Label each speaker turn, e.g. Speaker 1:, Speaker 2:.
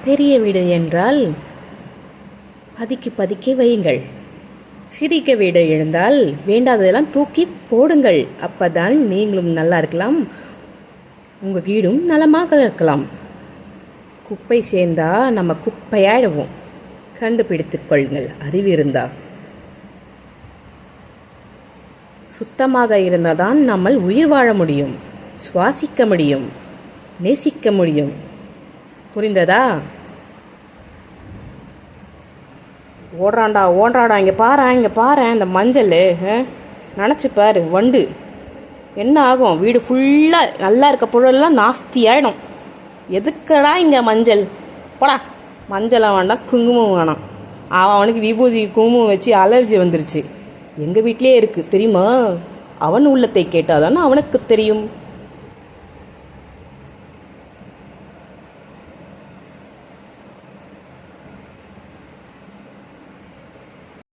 Speaker 1: பெரிய வீடு என்றால் பதுக்கி பதுக்கி வையுங்கள். சிறிய வீடு எழுந்தால் வேண்டாததெல்லாம் தூக்கி போடுங்கள். அப்பதான் நீங்களும் நல்லா இருக்கலாம், உங்கள் வீடும் நலமாக இருக்கலாம். குப்பை சேர்ந்தா நம்ம குப்பையாயிடுவோம். கண்டுபிடித்துக் கொள்ளுங்கள் அறிவு இருந்தா. சுத்தமாக இருந்தால் தான் நம்ம உயிர் வாழ முடியும், சுவாசிக்க முடியும், நேசிக்க முடியும். புரிந்ததா? ஓடுறாண்டா ஓடுறாடா, இங்கே பாரு இந்த மஞ்சள் நினச்சி பாரு, வண்டு என்ன ஆகும்? வீடு ஃபுல்லாக நல்லா இருக்க பொருளெல்லாம் நாஸ்தி ஆகிடும். எதுக்கடா இங்கே மஞ்சள்? போடா, மஞ்சளை வேண்டாம், குங்குமம் வேணாம். அவனுக்கு விபூதி குங்குமம் வச்சு அலர்ஜி வந்துருச்சு. எங்கள் வீட்டிலே இருக்குது தெரியுமா? அவன் உள்ளத்தை கேட்டால் தானே அவனுக்கு தெரியும்.